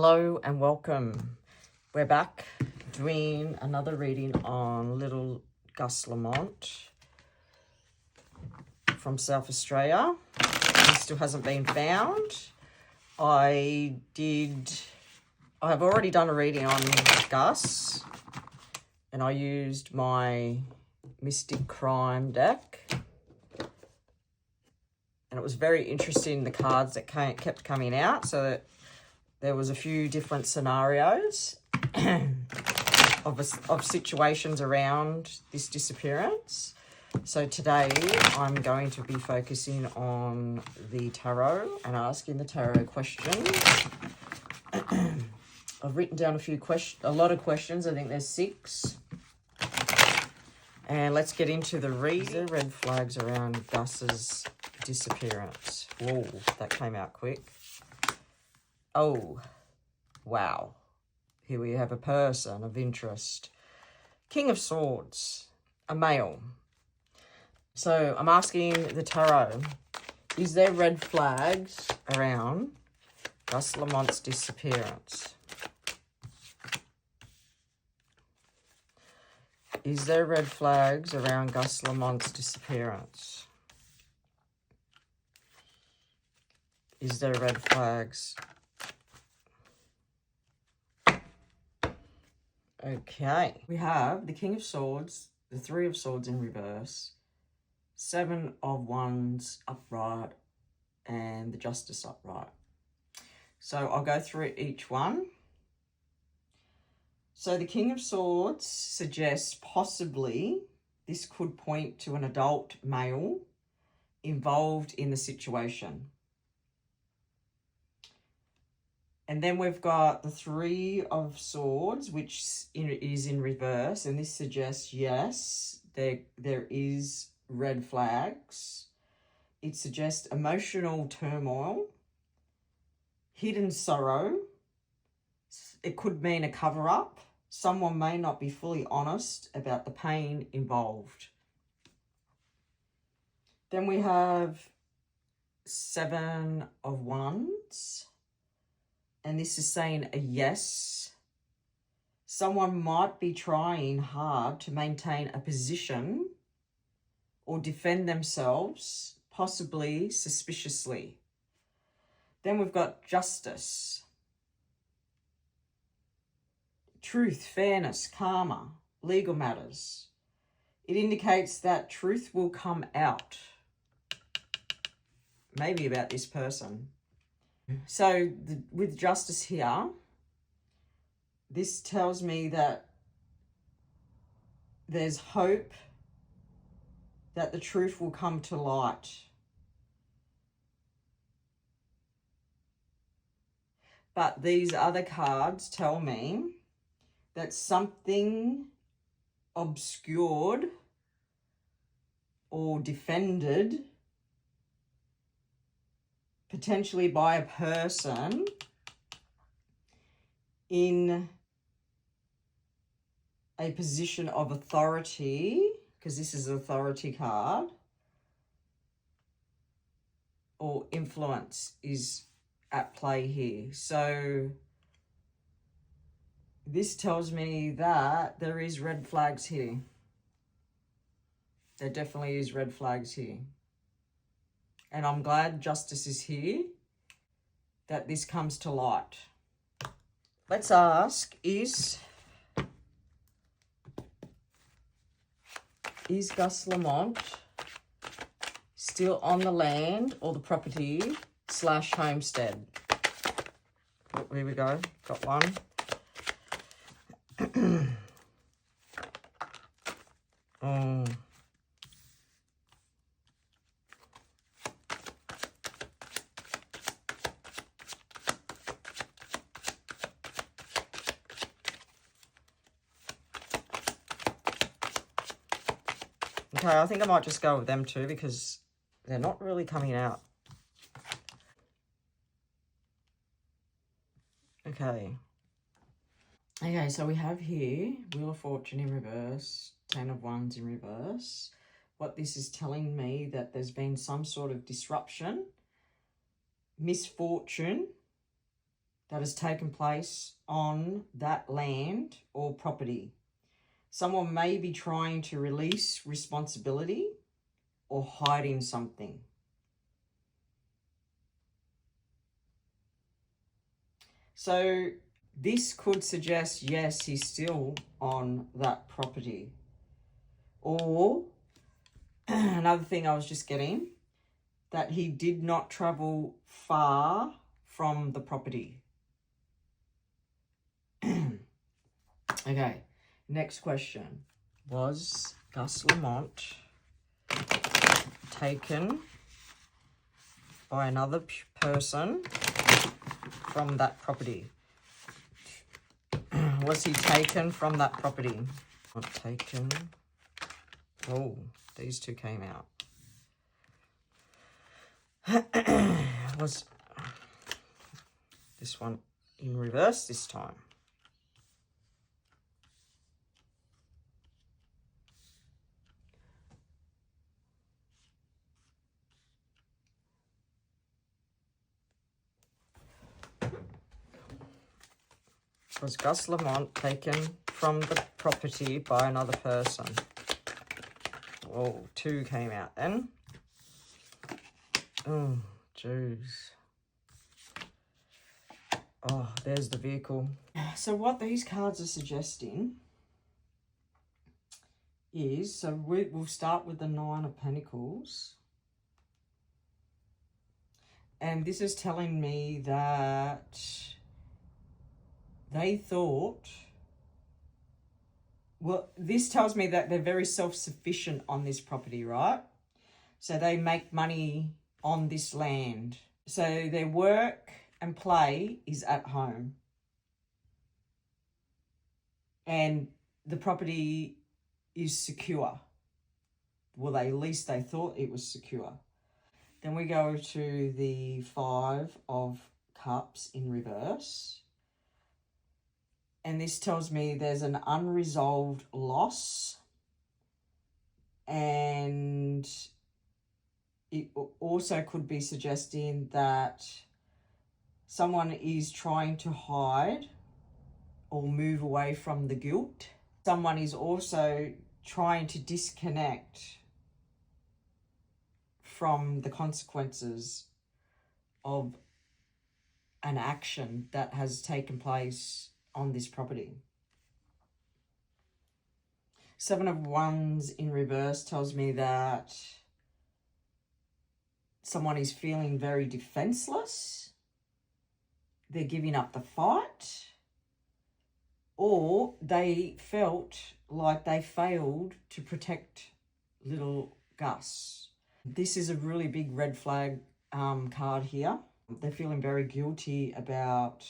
Hello and welcome. We're back doing another reading on little Gus Lamont from South Australia. He still hasn't been found. I have already done a reading on Gus, and I used my Mystic Crime deck. And it was very interesting, the cards that kept coming out, so that there was a few different scenarios of situations around this disappearance. So today I'm going to be focusing on the tarot and asking the tarot questions. I've written down a lot of questions. I think there's 6. And let's get into the reason. Red flags around Gus's disappearance. Whoa, that came out quick. Oh, wow. Here we have a person of interest. King of Swords, a male. So I'm asking the tarot, is there red flags around Gus Lamonts' disappearance? Is there red flags around Gus Lamonts' disappearance? Is there red flags? Okay, we have the King of Swords, the 3 of Swords in reverse, 7 of Wands upright, and the Justice upright. So I'll go through each one. So the King of Swords suggests possibly this could point to an adult male involved in the situation. And then we've got the 3 of Swords, which is in reverse. And this suggests, yes, there is red flags. It suggests emotional turmoil, hidden sorrow. It could mean a cover-up. Someone may not be fully honest about the pain involved. Then we have 7 of Wands. And this is saying a yes. Someone might be trying hard to maintain a position or defend themselves, possibly suspiciously. Then we've got Justice. Truth, fairness, karma, legal matters. It indicates that truth will come out. Maybe about this person. So with Justice here, this tells me that there's hope that the truth will come to light. But these other cards tell me that something obscured or defended, potentially by a person in a position of authority, because this is an authority card, or influence is at play here. So this tells me that there is red flags here. There definitely is red flags here. And I'm glad Justice is here, that this comes to light. Let's ask, is Gus Lamont still on the land or the property / homestead? Oh, here we go. Got one. Oh. Okay, I think I might just go with them too because they're not really coming out. Okay. Okay, so we have here Wheel of Fortune in reverse, 10 of Wands in reverse. What this is telling me that there's been some sort of disruption, misfortune, that has taken place on that land or property. Someone may be trying to release responsibility or hiding something. So this could suggest, yes, he's still on that property. Or another thing I was just getting, that he did not travel far from the property. Okay, next question. Was Gus Lamont taken by another person from that property? Was he taken from that property? Not taken. Oh, these two came out. Was this one in reverse this time? Was Gus Lamont taken from the property by another person? Oh, two came out then. Oh, jeez. Oh, there's the vehicle. So what these cards are suggesting is, so we'll start with the Nine of Pentacles. And this is telling me that they thought, well, this tells me that they're very self-sufficient on this property, right? So they make money on this land. So their work and play is at home. And the property is secure. Well, at least they thought it was secure. Then we go to the Five of Cups in reverse. And this tells me there's an unresolved loss. And it also could be suggesting that someone is trying to hide or move away from the guilt. Someone is also trying to disconnect from the consequences of an action that has taken place on this property. Seven of Wands in reverse tells me that someone is feeling very defenseless. They're giving up the fight. Or they felt like they failed to protect little Gus. This is a really big red flag card here. They're feeling very guilty about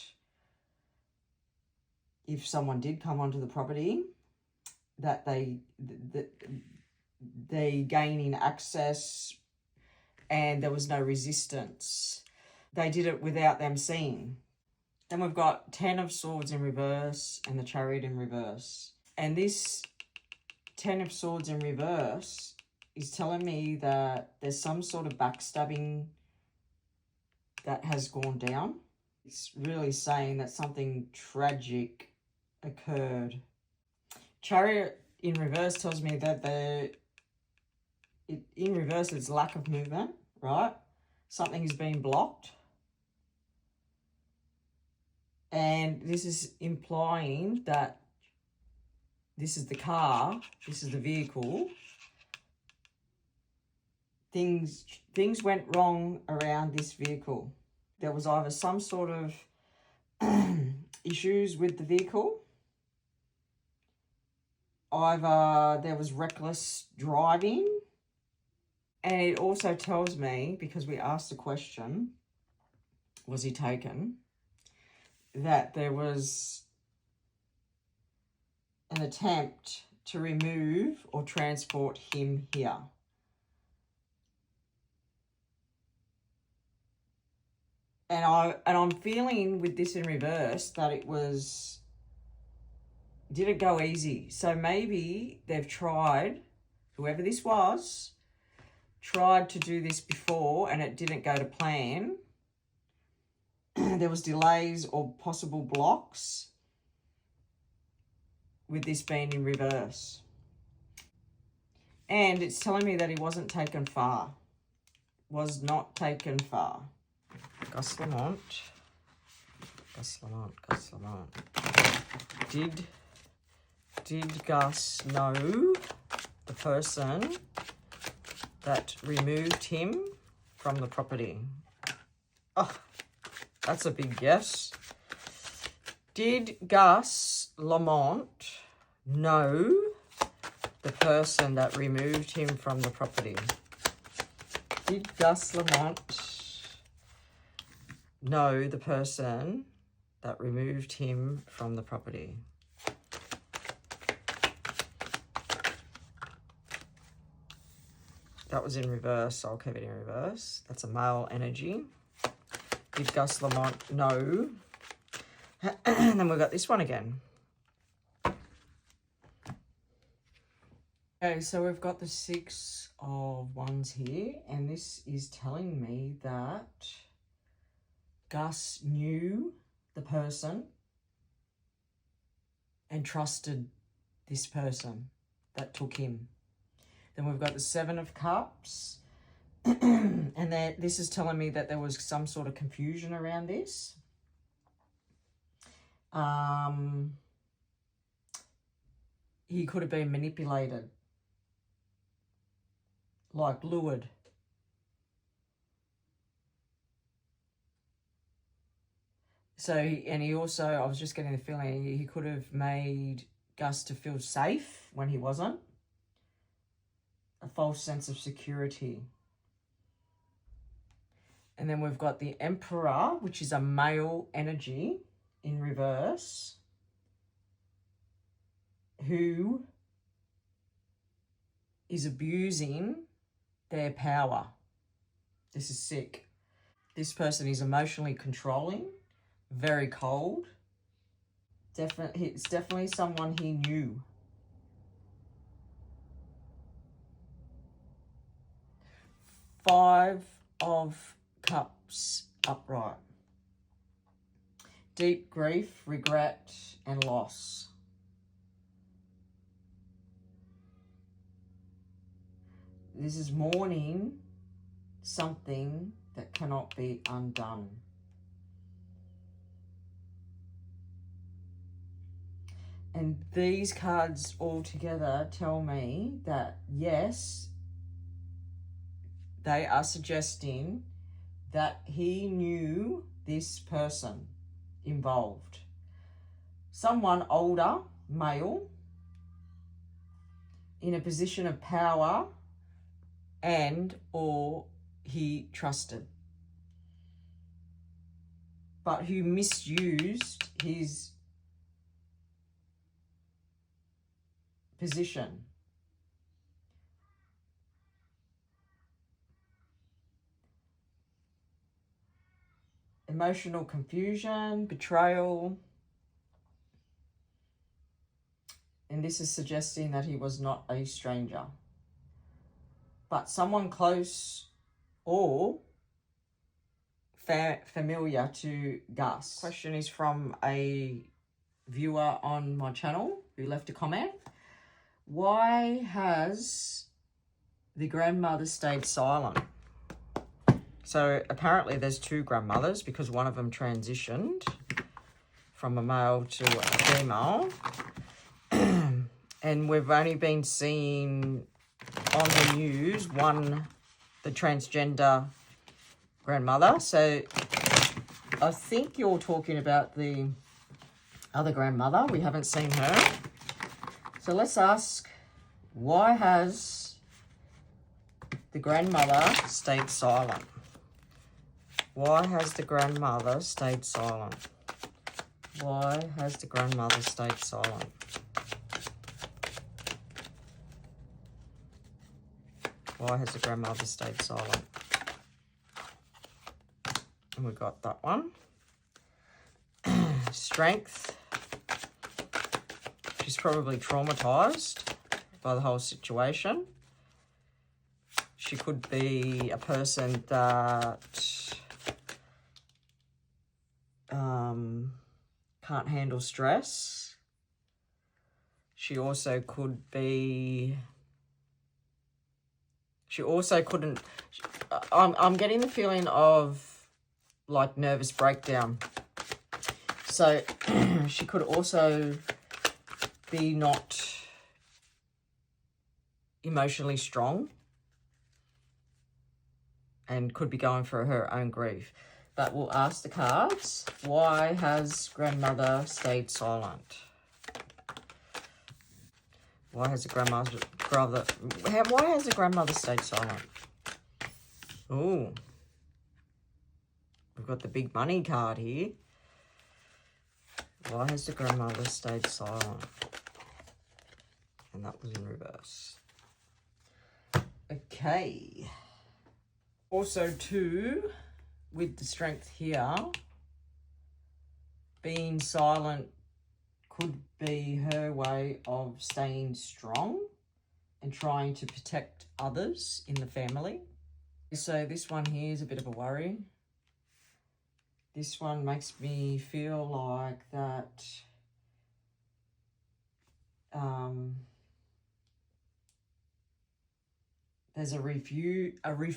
if someone did come onto the property, that they gaining access and there was no resistance. They did it without them seeing. Then we've got 10 of Swords in reverse and the Chariot in reverse. And this 10 of Swords in reverse is telling me that there's some sort of backstabbing that has gone down. It's really saying that something tragic occurred. Chariot in reverse tells me that in reverse it's lack of movement, right? Something is being blocked. And this is implying that this is the car, this is the vehicle. Things went wrong around this vehicle. There was either some sort of issues with the vehicle, either there was reckless driving, and it also tells me, because we asked the question, was he taken, that there was an attempt to remove or transport him here. And I'm feeling with this in reverse that it didn't go easy. So maybe they've tried, whoever this was, tried to do this before and it didn't go to plan. there was delays or possible blocks with this being in reverse. And it's telling me that he wasn't taken far. Was not taken far. Gus Lamont. Gus Lamont. Gus Lamont. Did Gus know the person that removed him from the property? Oh, that's a big yes. Did Gus Lamont know the person that removed him from the property? Did Gus Lamont know the person that removed him from the property? That was in reverse, so I'll keep it in reverse. That's a male energy. Did Gus Lamont know? And then we've got this one again. Okay, so we've got the 6 of Wands here, and this is telling me that Gus knew the person and trusted this person that took him. Then we've got the 7 of Cups, and this is telling me that there was some sort of confusion around this. He could have been manipulated, like lured. So, and he also, I was just getting the feeling he could have made Gus to feel safe when he wasn't. A false sense of security. And then we've got the Emperor, which is a male energy in reverse, who is abusing their power. This is sick. This person is emotionally controlling, very cold. It's definitely someone he knew. Five of Cups upright. Deep grief, regret, and loss. This is mourning something that cannot be undone. And these cards all together tell me that, yes, they are suggesting that he knew this person involved. Someone older, male, in a position of power, and or he trusted, but who misused his position. Emotional confusion, betrayal. And this is suggesting that he was not a stranger, but someone close or familiar to Gus. Question is from a viewer on my channel who left a comment. Why has the grandmother stayed silent? So apparently there's 2 grandmothers because one of them transitioned from a male to a female. And we've only been seeing on the news the transgender grandmother. So I think you're talking about the other grandmother. We haven't seen her. So let's ask, why has the grandmother stayed silent? Why has the grandmother stayed silent? Why has the grandmother stayed silent? Why has the grandmother stayed silent? And we got that one. Strength. She's probably traumatized by the whole situation. She could be a person that can't handle stress. She also could be... She also couldn't... I'm getting the feeling of, like, nervous breakdown. So, she could also be not emotionally strong and could be going through her own grief. But we'll ask the cards, why has grandmother stayed silent? Why has the grandmother stayed silent? Ooh. We've got the big money card here. Why has the grandmother stayed silent? And that was in reverse. Okay. Also too, with the strength here, being silent could be her way of staying strong and trying to protect others in the family. So this one here is a bit of a worry. This one makes me feel like that there's a refusal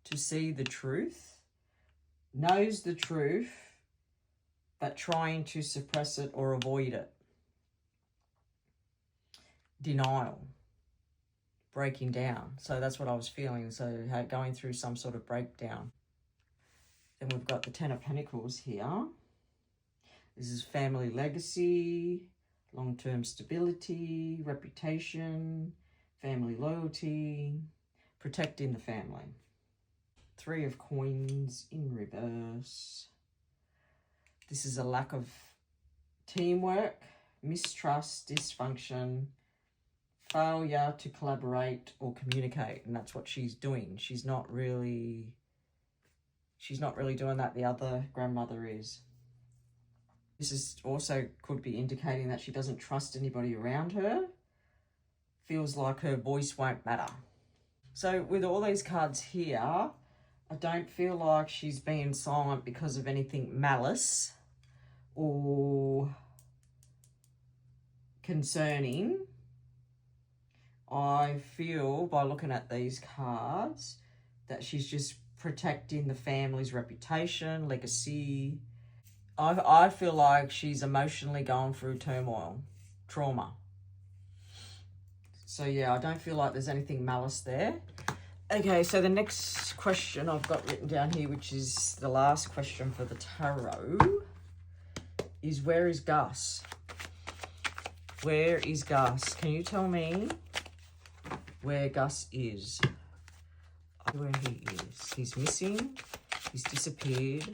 to see the truth, knows the truth, but trying to suppress it or avoid it. Denial, breaking down. So that's what I was feeling. So going through some sort of breakdown. Then we've got the Ten of Pentacles here. This is family legacy, long-term stability, reputation, family loyalty, protecting the family. Three of Coins in reverse. This is a lack of teamwork, mistrust, dysfunction, failure to collaborate or communicate. And that's what she's doing. She's not really doing that. The other grandmother is. This is also could be indicating that she doesn't trust anybody around her. Feels like her voice won't matter. So with all these cards here, I don't feel like she's being silent because of anything malice or concerning. I feel by looking at these cards that she's just protecting the family's reputation, legacy. I feel like she's emotionally going through turmoil, trauma. So yeah, I don't feel like there's anything malice there. Okay, so the next question I've got written down here, which is the last question for the tarot, is where is Gus? Where is Gus? Can you tell me where Gus is? Where he is. He's missing. He's disappeared.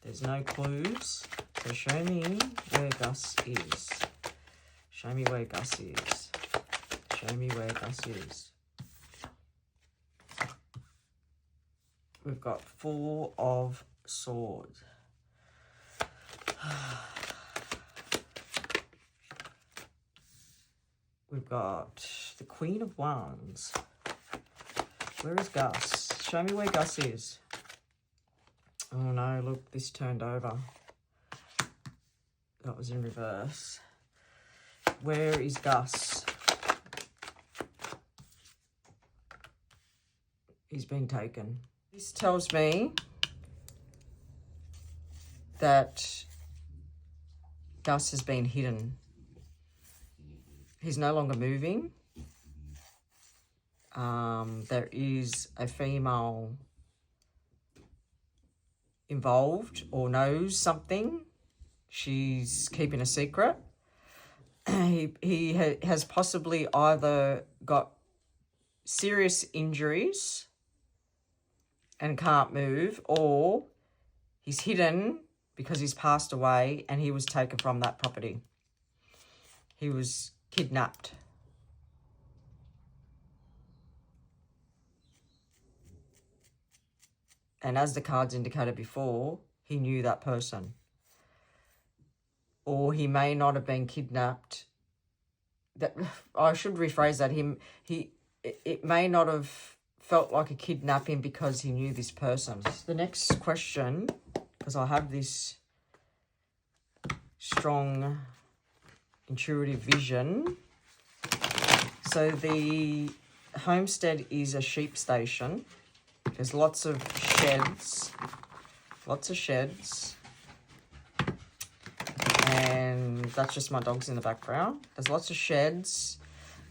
There's no clues. So show me where Gus is. Show me where Gus is. Show me where Gus is. We've got Four of Swords. We've got the Queen of Wands. Where is Gus? Show me where Gus is. Oh no, look, this turned over. That was in reverse. Where is Gus? He's been taken. This tells me that Gus has been hidden. He's no longer moving. There is a female involved or knows something. She's keeping a secret. He has possibly either got serious injuries and can't move, or he's hidden because he's passed away and he was taken from that property. He was kidnapped. And as the cards indicated before, he knew that person. Or he may not have been kidnapped. I should rephrase that. It may not have felt like a kidnapping because he knew this person. The next question, because I have this strong intuitive vision. So the homestead is a sheep station. There's lots of sheds. And that's just my dogs in the background. There's lots of sheds.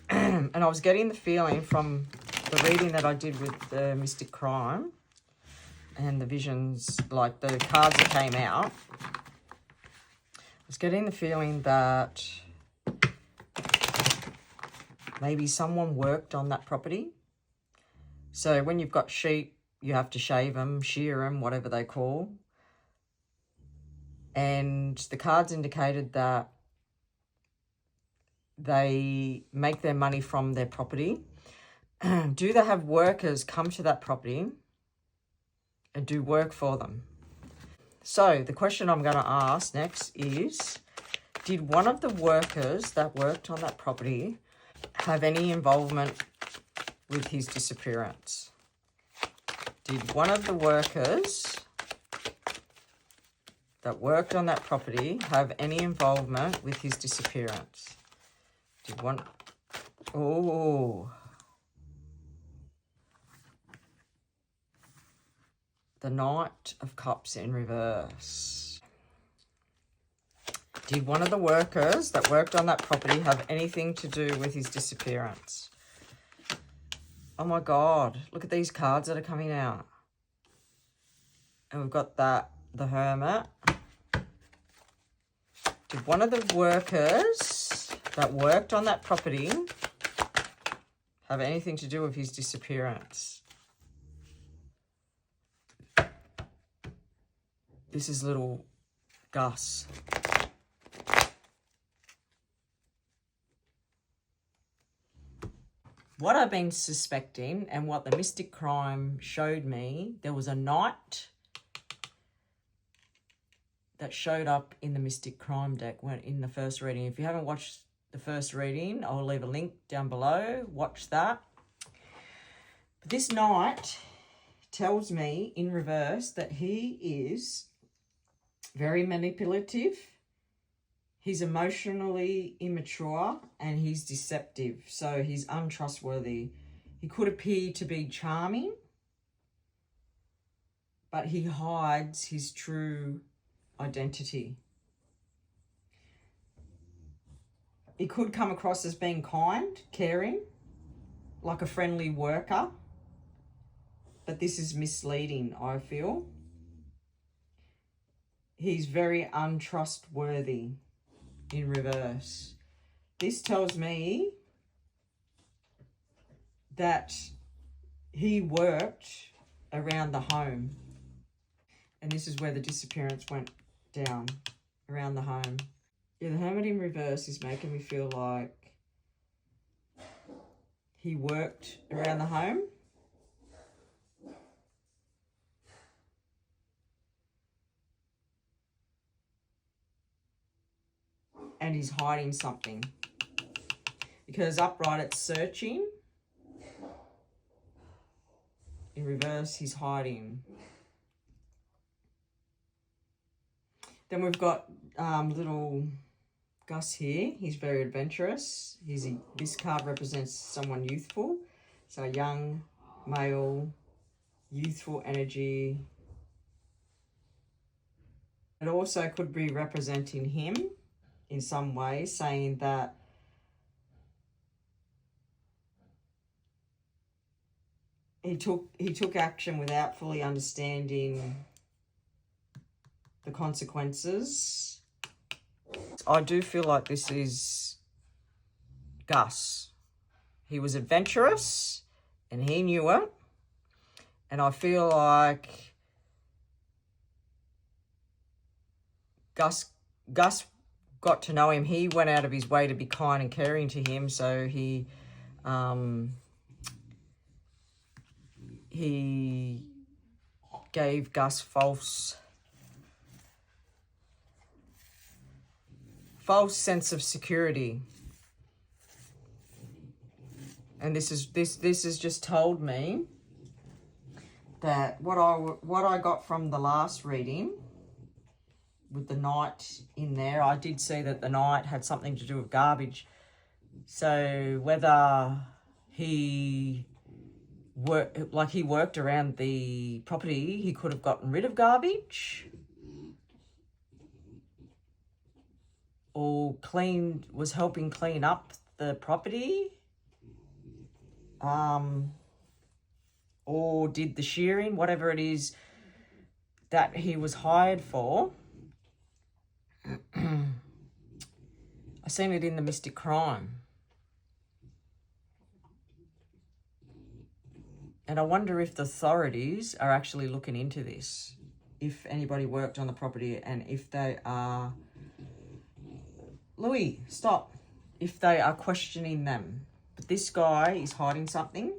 And I was getting the feeling from the reading that I did with the Mystic Crime and the visions, like the cards that came out, I was getting the feeling that maybe someone worked on that property. So when you've got sheep, you have to shave them, shear them, whatever they call. And the cards indicated that they make their money from their property. Do they have workers come to that property and do work for them? So the question I'm going to ask next is, did one of the workers that worked on that property have any involvement with his disappearance? Did one of the workers that worked on that property have any involvement with his disappearance? Did one... Oh... The Knight of Cups in reverse. Did one of the workers that worked on that property have anything to do with his disappearance? Oh my God, look at these cards that are coming out. And we've got the Hermit. Did one of the workers that worked on that property have anything to do with his disappearance? This is little Gus. What I've been suspecting and what the Mystic Crime showed me, there was a knight that showed up in the Mystic Crime deck when in the first reading. If you haven't watched the first reading, I'll leave a link down below. Watch that. But this knight tells me in reverse that he is very manipulative, he's emotionally immature, and he's deceptive. So he's untrustworthy. He could appear to be charming, but he hides his true identity. He could come across as being kind, caring, like a friendly worker, but this is misleading, I feel. He's very untrustworthy in reverse. This tells me that he worked around the home. And this is where the disappearance went down, around the home. Yeah, the Hermit in reverse is making me feel like he worked around the home. And he's hiding something. Because upright it's searching. In reverse, he's hiding. Then we've got little Gus here. He's very adventurous. This card represents someone youthful. So young, male, youthful energy. It also could be representing him in some way, saying that he took action without fully understanding the consequences. I do feel like this is Gus. He was adventurous and he knew it. And I feel like Gus got to know him. He went out of his way to be kind and caring to him, so he gave Gus false sense of security. And this has just told me that what I got from the last reading with the night in there. I did see that the night had something to do with garbage. So whether he worked around the property, he could have gotten rid of garbage, or was helping clean up the property, or did the shearing, whatever it is that he was hired for. I seen it in the Mystic Crime. And I wonder if the authorities are actually looking into this. If anybody worked on the property and if they are... Louis, stop. If they are questioning them. But this guy is hiding something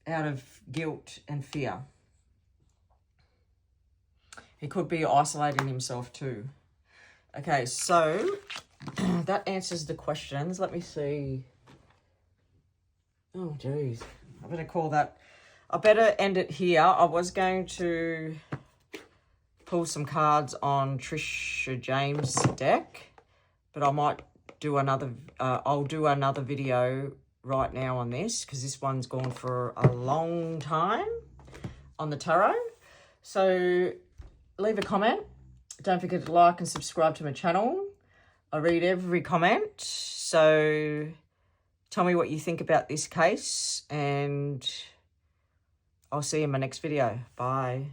out of guilt and fear. He could be isolating himself too. Okay, so that answers the questions. Let me see. Oh, geez. I better call that. I better end it here. I was going to pull some cards on Trish James' deck, but I might do another, I'll do another video right now on this, because this one's gone for a long time on the tarot. So leave a comment. Don't forget to like and subscribe to my channel. I read every comment, so tell me what you think about this case, and I'll see you in my next video. Bye.